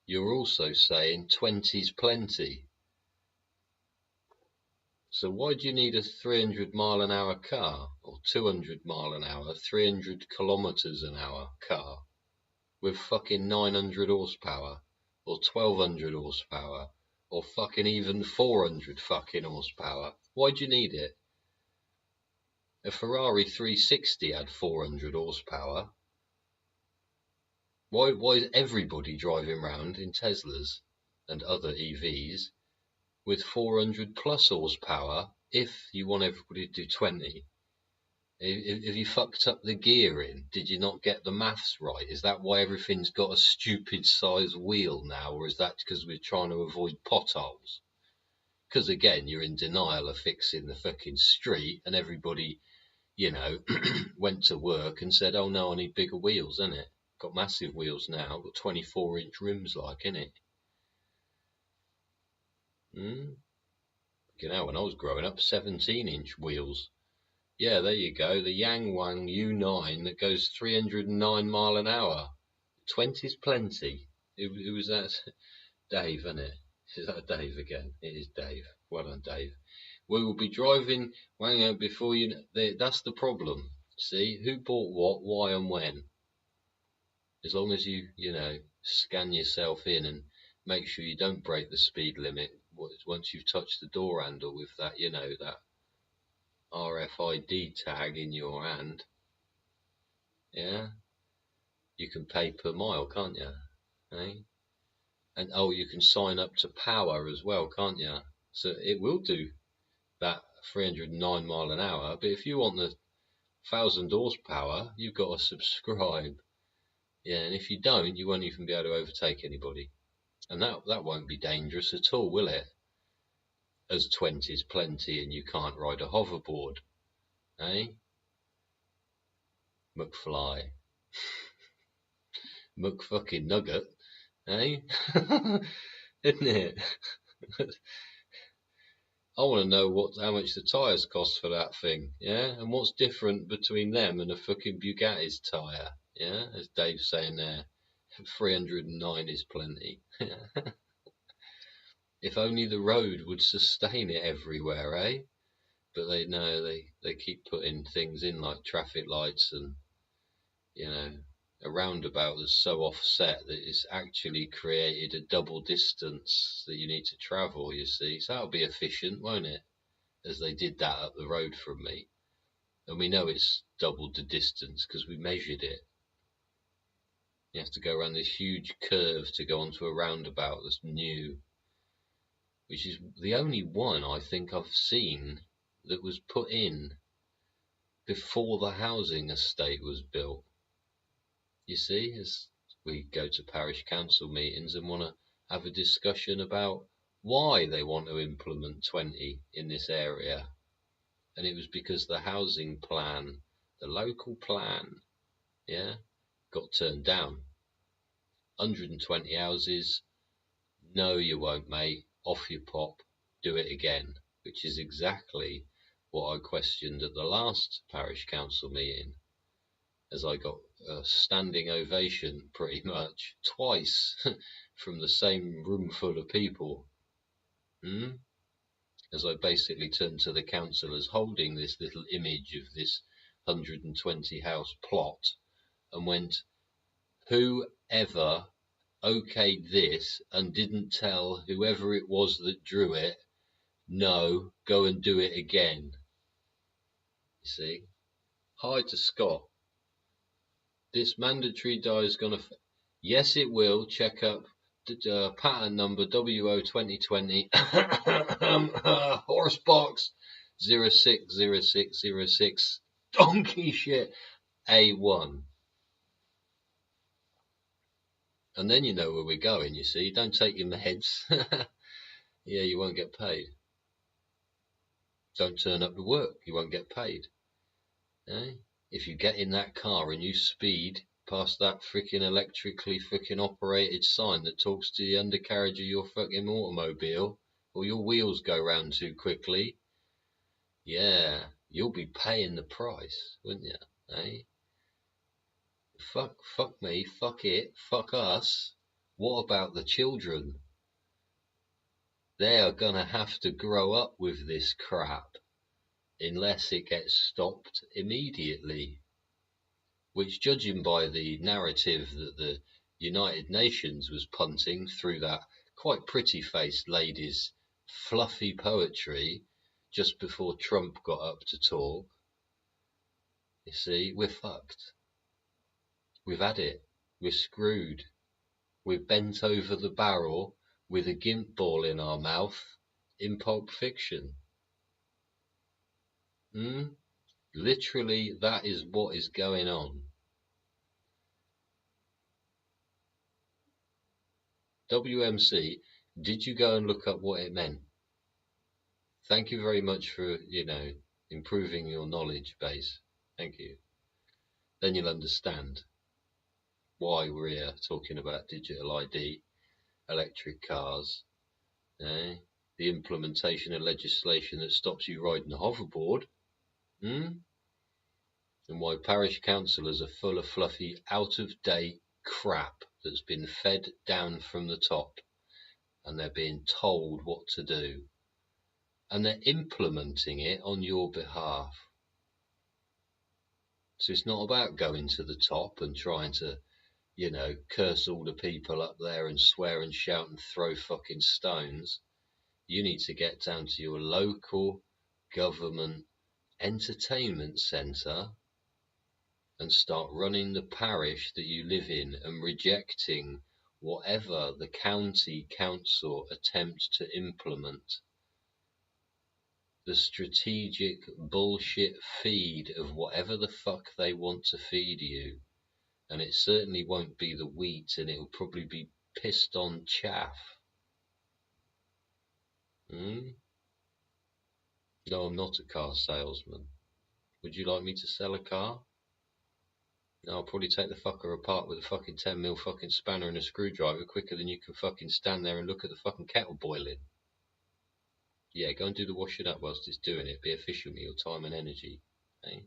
[SPEAKER 1] you're also saying 20's plenty. So why do you need a 300 mile an hour car, or 200 mile an hour, 300 kilometers an hour car with fucking 900 horsepower, or 1200 horsepower, or fucking even 400 fucking horsepower? Why do you need it? A Ferrari 360 had 400 horsepower. Why is everybody driving around in Teslas and other EVs with 400 plus horsepower if you want everybody to do 20? If you fucked up the gearing, did you not get the maths right? Is that why everything's got a stupid size wheel now, or is that because we're trying to avoid potholes? Because again, you're in denial of fixing the fucking street, and everybody, went to work and said, oh no, I need bigger wheels, innit? Got massive wheels now, got 24-inch rims, like, innit? When I was growing up, 17-inch wheels. Yeah, there you go, the Yang Wang U9 that goes 309 mile an hour. 20's plenty. Who was that? Dave, isn't it? Is that Dave again? It is Dave. Well done, Dave. We will be driving Wang before you. That's the problem. See, who bought what, why, and when. As long as you scan yourself in and make sure you don't break the speed limit once you've touched the door handle with that, that RFID tag in your hand. Yeah, you can pay per mile, can't you? Eh? And you can sign up to power as well, can't you? So it will do that 309 mile an hour. But if you want the 1,000 horsepower, you've got to subscribe. Yeah, and if you don't, you won't even be able to overtake anybody. And that won't be dangerous at all, will it? As 20's plenty and you can't ride a hoverboard. Eh? McFly. McFucking Nugget. Eh? Isn't it? I want to know how much the tyres cost for that thing, yeah? And what's different between them and a fucking Bugatti's tyre, yeah? As Dave's saying there, 309 is plenty. If only the road would sustain it everywhere, eh? But they keep putting things in like traffic lights and, a roundabout that's so offset that it's actually created a double distance that you need to travel, you see. So that'll be efficient, won't it? As they did that up the road from me. And we know it's doubled the distance because we measured it. You have to go around this huge curve to go onto a roundabout that's new, which is the only one I think I've seen that was put in before the housing estate was built. You see, We go to parish council meetings and want to have a discussion about why they want to implement 20 in this area. And it was because the housing plan, the local plan, got turned down. 120 houses, no you won't mate, off you pop, do it again. Which is exactly what I questioned at the last parish council meeting, as I got a standing ovation pretty much twice from the same room full of people. As I basically turned to the councillors holding this little image of this 120 house plot and went, whoever okayed this and didn't tell whoever it was that drew it, no, go and do it again. You see? Hi to Scott. This mandatory die is going to... Yes, it will. Check up pattern number WO 2020 horse box 060606 donkey shit A1. And then you know where we're going, you see. Don't take your meds. Yeah, you won't get paid. Don't turn up to work. You won't get paid. Eh? If you get in that car and you speed past that freaking electrically freaking operated sign that talks to the undercarriage of your fucking automobile, or your wheels go round too quickly, yeah, you'll be paying the price, wouldn't you? Eh? Fuck me, fuck it, fuck us. What about the children? They are gonna have to grow up with this crap unless it gets stopped immediately. Which, judging by the narrative that the United Nations was punting through that quite pretty-faced lady's fluffy poetry just before Trump got up to talk, you see, we're fucked. We've had it. We're screwed. We're bent over the barrel with a gimp ball in our mouth in Pulp Fiction. Literally, that is what is going on. WMC, did you go and look up what it meant? Thank you very much for, improving your knowledge base. Thank you. Then you'll understand why we're here talking about digital ID, electric cars, the implementation of legislation that stops you riding a hoverboard, and why parish councillors are full of fluffy, out-of-date crap that's been fed down from the top, and they're being told what to do, and they're implementing it on your behalf. So it's not about going to the top and trying to, curse all the people up there and swear and shout and throw fucking stones. You need to get down to your local government entertainment centre and start running the parish that you live in and rejecting whatever the county council attempt to implement. The strategic bullshit feed of whatever the fuck they want to feed you. And it certainly won't be the wheat, and it'll probably be pissed on chaff. No, I'm not a car salesman. Would you like me to sell a car? No, I'll probably take the fucker apart with a fucking 10mm fucking spanner and a screwdriver quicker than you can fucking stand there and look at the fucking kettle boiling. Yeah, go and do the washing up whilst it's doing it. Be efficient with your time and energy. Eh?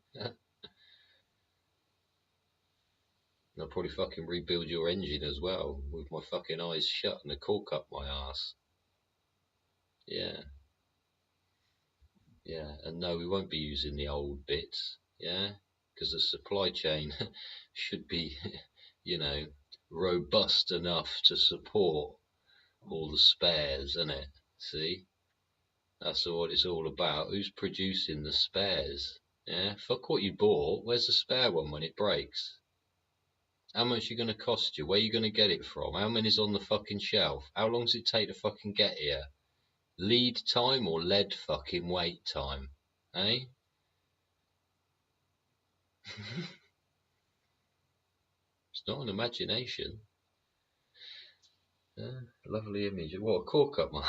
[SPEAKER 1] I'll probably fucking rebuild your engine as well, with my fucking eyes shut and a cork up my arse. Yeah. Yeah, and no, we won't be using the old bits, because the supply chain should be, robust enough to support all the spares, isn't it? See? That's what it's all about. Who's producing the spares? Yeah, fuck what you bought. Where's the spare one when it breaks? How much are going to cost you? Where are you going to get it from? How many's on the fucking shelf? How long does it take to fucking get here? Lead time or lead fucking wait time? Eh? not an imagination. Lovely image. What a cork up, man.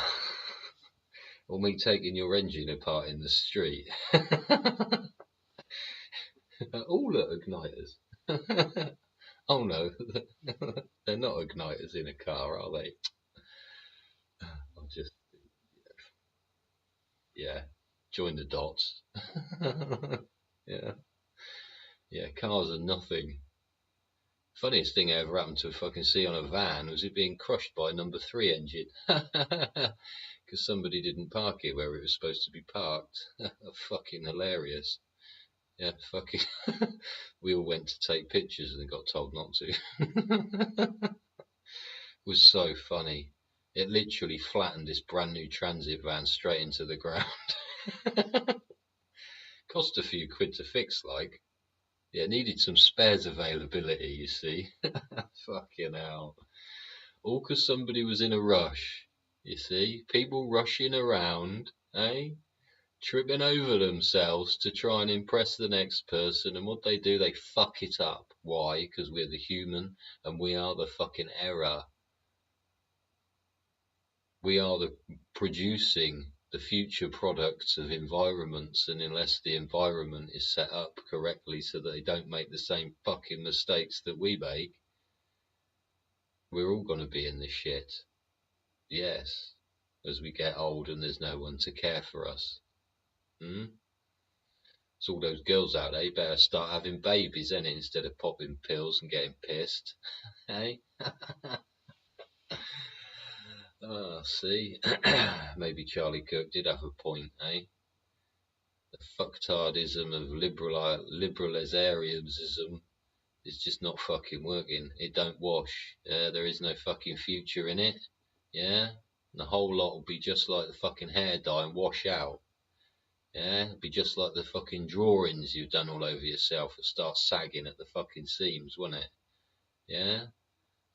[SPEAKER 1] Or me taking your engine apart in the street. All are igniters. Oh no, they're not igniters in a car, are they? I'll just, yeah, join the dots. Yeah, cars are nothing. Funniest thing I ever happened to fucking see on a van was it being crushed by a number 3 engine. Because somebody didn't park it where it was supposed to be parked. Fucking hilarious. Yeah, fucking. We all went to take pictures and got told not to. It was so funny. It literally flattened this brand new transit van straight into the ground. Cost a few quid to fix, like. Yeah, needed some spares availability, you see. Fucking hell. All because somebody was in a rush, you see. People rushing around, eh? Tripping over themselves to try and impress the next person, and what they do, they fuck it up. Why? Because we're the human, and we are the fucking error. We are the producing the future products of environments, and unless the environment is set up correctly so that they don't make the same fucking mistakes that we make, we're all going to be in this shit. Yes, as we get old and there's no one to care for us. It's all those girls out there, you better start having babies, innit, instead of popping pills and getting pissed. Hey? Oh, see? Maybe Charlie Kirk did have a point, eh? The fucktardism of liberalisarianism is just not fucking working. It don't wash. There is no fucking future in it. Yeah? And the whole lot will be just like the fucking hair dye and wash out. Yeah? It'll be just like the fucking drawings you've done all over yourself that start sagging at the fucking seams, won't it? Yeah?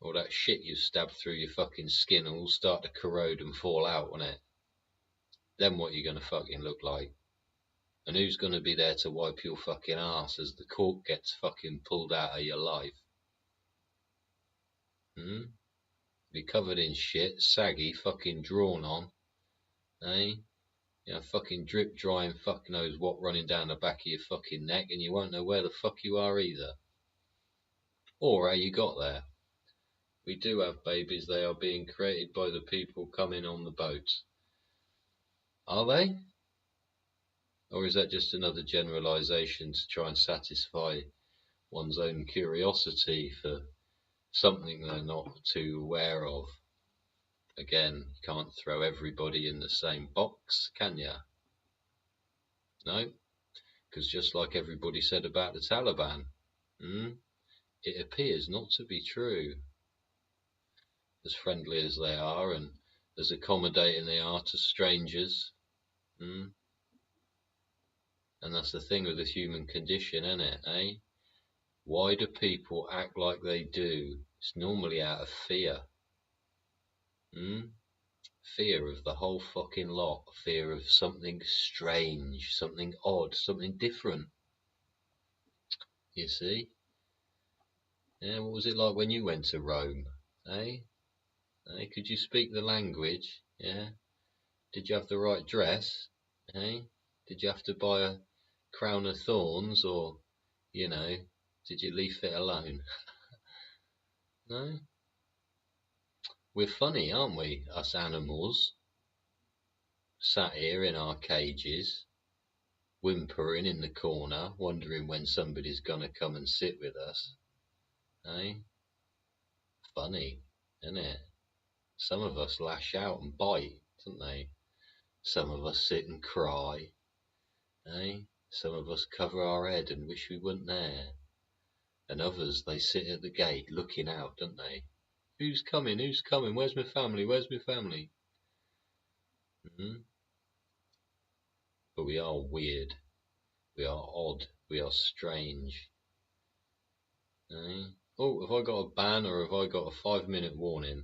[SPEAKER 1] All that shit you stabbed through your fucking skin will all start to corrode and fall out, won't it? Then what you gonna fucking look like? And who's gonna be there to wipe your fucking ass as the cork gets fucking pulled out of your life? Be covered in shit, saggy, fucking drawn on, eh? You know, fucking drip drying fuck knows what running down the back of your fucking neck, and you won't know where the fuck you are either. Or how you got there. We do have babies, they are being created by the people coming on the boats. Are they? Or is that just another generalisation to try and satisfy one's own curiosity for something they're not too aware of? Again, you can't throw everybody in the same box, can ya? No? Because just like everybody said about the Taliban, it appears not to be true. As friendly as they are and as accommodating they are to strangers. And that's the thing with the human condition, isn't it, eh? Why do people act like they do? It's normally out of fear. Fear of the whole fucking lot. Fear of something strange, something odd, something different. You see? Yeah, what was it like when you went to Rome? Eh? Could you speak the language? Yeah? Did you have the right dress? Eh? Did you have to buy a crown of thorns, or, you know, did you leave it alone? No? We're funny, aren't we, us animals? Sat here in our cages, whimpering in the corner, wondering when somebody's gonna come and sit with us. Eh? Funny, isn't it? Some of us lash out and bite, don't they? Some of us sit and cry. Eh? Some of us cover our head and wish we weren't there. And others, they sit at the gate looking out, don't they? Who's coming? Who's coming? Where's my family? Where's my family? But we are weird. We are odd. We are strange. Eh? Oh, have I got a ban or have I got a 5-minute warning?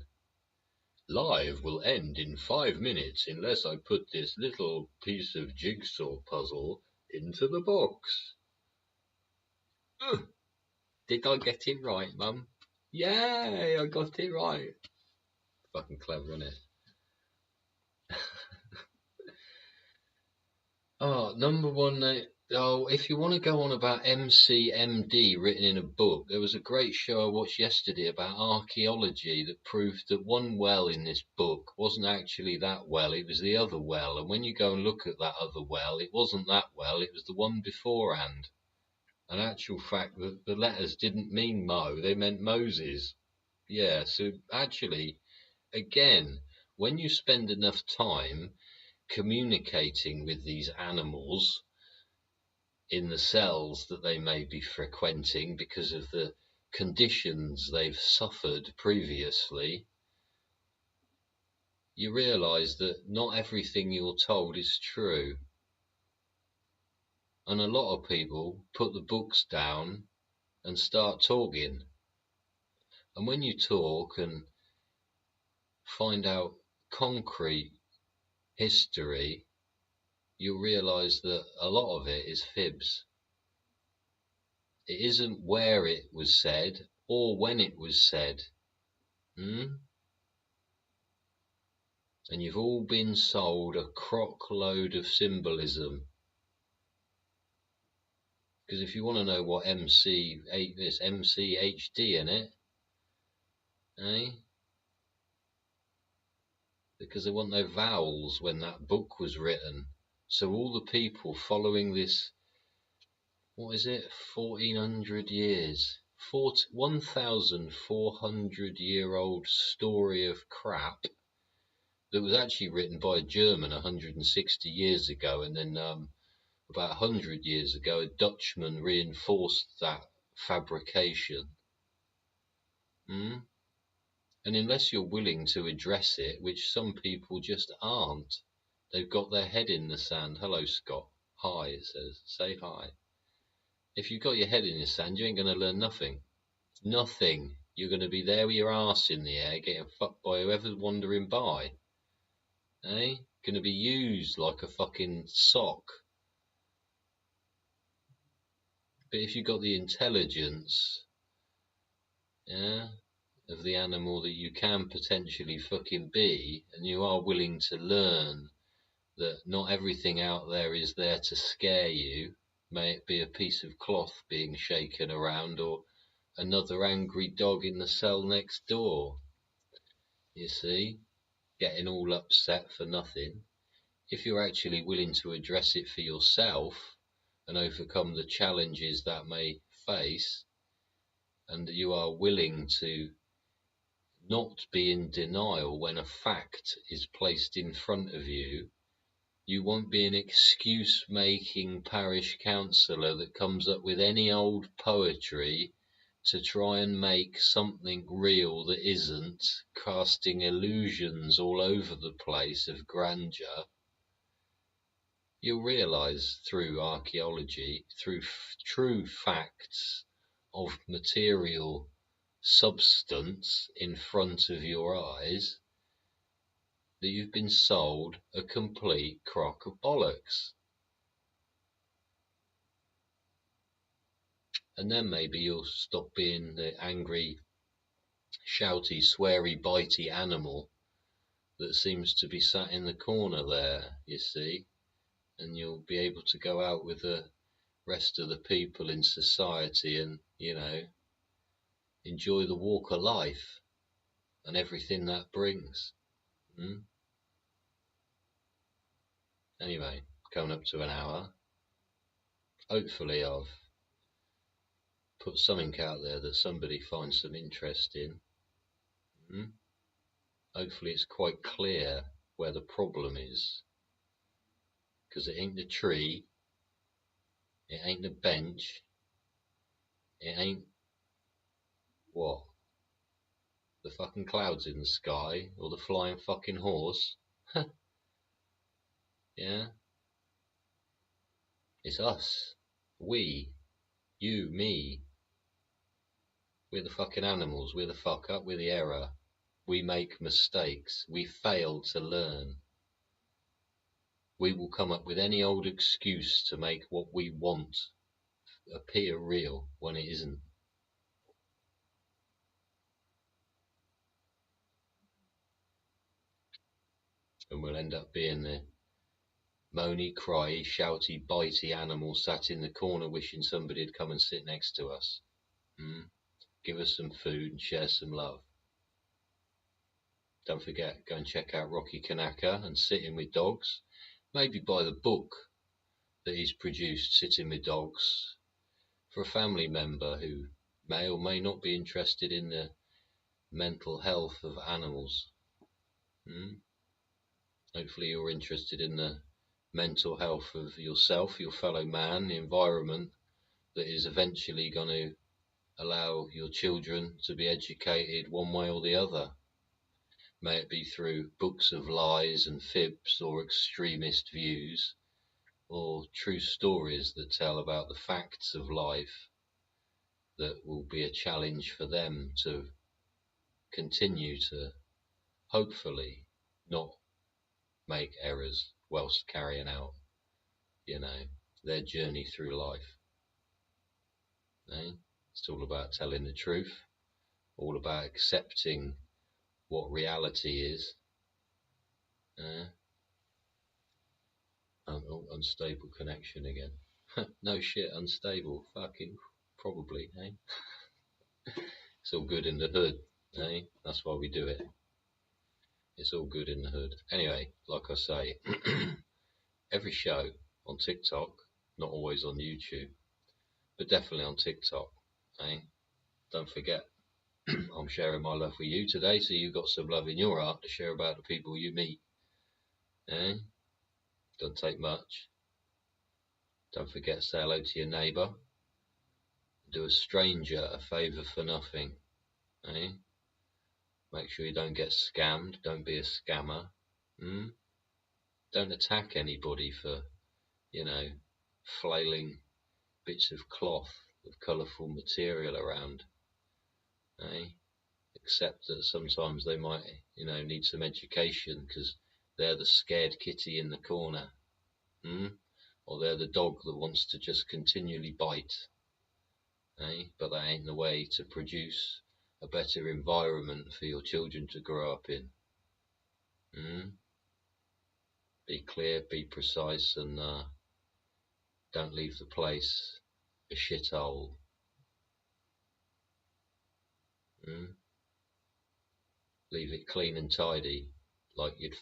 [SPEAKER 1] Live will end in 5 minutes unless I put this little piece of jigsaw puzzle into the box. Did I get it right, Mum? Yay, I got it right. Fucking clever, isn't it? Oh, number one. If you want to go on about MCMD written in a book, there was a great show I watched yesterday about archaeology that proved that one well in this book wasn't actually that well, it was the other well. And when you go and look at that other well, it wasn't that well, it was the one beforehand. In actual fact, the letters didn't mean Mo, they meant Moses. Yeah, so actually, again, when you spend enough time communicating with these animals in the cells that they may be frequenting because of the conditions they've suffered previously, you realize that not everything you're told is true. And a lot of people put the books down and start talking. And when you talk and find out concrete history, you'll realize that a lot of it is fibs. It isn't where it was said or when it was said. And you've all been sold a crock load of symbolism. Because if you want to know what there's MCHD in it, eh? Because there weren't no vowels when that book was written. So all the people following this, what is it, 1400 years, 1,400-year-old story of crap that was actually written by a German 160 years ago, and then about 100 years ago a Dutchman reinforced that fabrication. And unless you're willing to address it, which some people just aren't, they've got their head in the sand. Hello, Scott. Hi, it says. Say hi. If you've got your head in the sand, you ain't going to learn nothing. Nothing. You're going to be there with your arse in the air, getting fucked by whoever's wandering by. Eh? Going to be used like a fucking sock. But if you've got the intelligence, yeah, of the animal that you can potentially fucking be, and you are willing to learn that not everything out there is there to scare you, may it be a piece of cloth being shaken around or another angry dog in the cell next door, you see, getting all upset for nothing. If you're actually willing to address it for yourself and overcome the challenges that may face, and that you are willing to not be in denial when a fact is placed in front of you, you won't be an excuse-making parish councillor that comes up with any old poetry to try and make something real that isn't, casting illusions all over the place of grandeur. You'll realise through archaeology, through true facts of material substance in front of your eyes, that you've been sold a complete crock of bollocks. And then maybe you'll stop being the angry, shouty, sweary, bitey animal that seems to be sat in the corner there, you see, and you'll be able to go out with the rest of the people in society and, you know, enjoy the walk of life and everything that brings. Anyway, coming up to an hour. Hopefully I've put something out there that somebody finds some interest in. Hopefully it's quite clear where the problem is. Because it ain't the tree, it ain't the bench, it ain't what? The fucking clouds in the sky, or the flying fucking horse. Yeah? It's us. We. You, me. We're the fucking animals, we're the fuck up, we're the error. We make mistakes, we fail to learn. We will come up with any old excuse to make what we want appear real when it isn't. and we'll end up being the moany, cryy, shouty, bitey animal sat in the corner wishing somebody'd come and sit next to us. Give us some food and share some love. Don't forget, go and check out Rocky Kanaka and Sitting with Dogs. Maybe buy the book that he's produced, Sitting with Dogs, for a family member who may or may not be interested in the mental health of animals. Hopefully you're interested in the mental health of yourself, your fellow man, the environment that is eventually going to allow your children to be educated one way or the other. May it be through books of lies and fibs, or extremist views, or true stories that tell about the facts of life that will be a challenge for them to continue to, hopefully, not make errors whilst carrying out, their journey through life. It's all about telling the truth, all about accepting what reality is. Unstable connection again. No shit, unstable. Fucking probably, eh? It's all good in the hood, eh? That's why we do it. It's all good in the hood. Anyway, like I say, every show on TikTok, not always on YouTube, but definitely on TikTok, eh? Don't forget, I'm sharing my love with you today, so you've got some love in your heart to share about the people you meet, eh? Doesn't take much. Don't forget, say hello to your neighbour. Do a stranger a favour for nothing, eh? Make sure you don't get scammed. Don't be a scammer. Don't attack anybody for, flailing bits of cloth with colourful material around, eh? Except that sometimes they might, need some education because they're the scared kitty in the corner, or they're the dog that wants to just continually bite, eh? But that ain't the way to produce a better environment for your children to grow up in. Be clear, be precise, and don't leave the place a shithole. Leave it clean and tidy, like you'd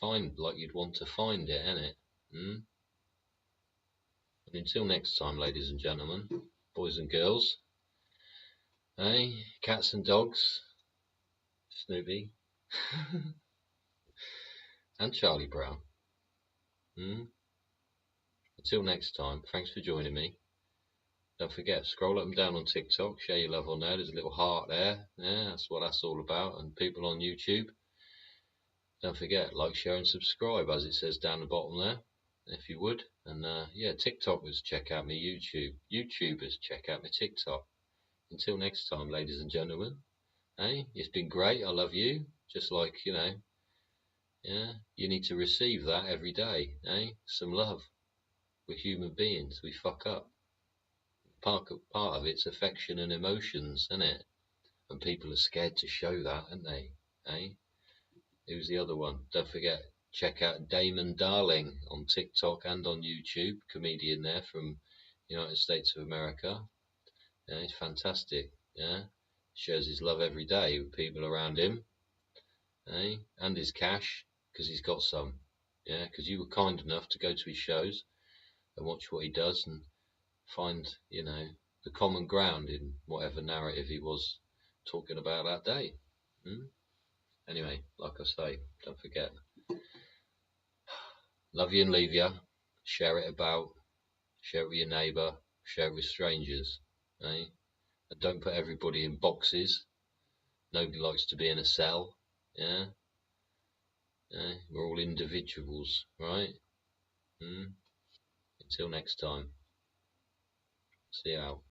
[SPEAKER 1] want to find it, innit? And until next time, ladies and gentlemen, boys and girls, cats and dogs, Snoopy, and Charlie Brown. Until next time, thanks for joining me. Don't forget, scroll up and down on TikTok, share your love on there. There's a little heart there. Yeah, that's what that's all about. And people on YouTube, don't forget, like, share and subscribe, as it says down the bottom there, if you would. And TikTokers, check out me YouTube. YouTubers, check out my TikTok. Until next time, ladies and gentlemen, it's been great. I love you. Just like, you need to receive that every day, some love. We're human beings. We fuck up. Part of it's affection and emotions, isn't it? And people are scared to show that, aren't they? Who's the other one? Don't forget, check out Damon Darling on TikTok and on YouTube. Comedian there from United States of America. He's fantastic. Shares his love every day with people around him. And his cash, because he's got some. Because you were kind enough to go to his shows and watch what he does and find, the common ground in whatever narrative he was talking about that day. Anyway, like I say, don't forget, love you and leave you. Share it about, share it with your neighbour, share it with strangers, And don't put everybody in boxes. Nobody likes to be in a cell. We're all individuals, right? Until next time, see you out.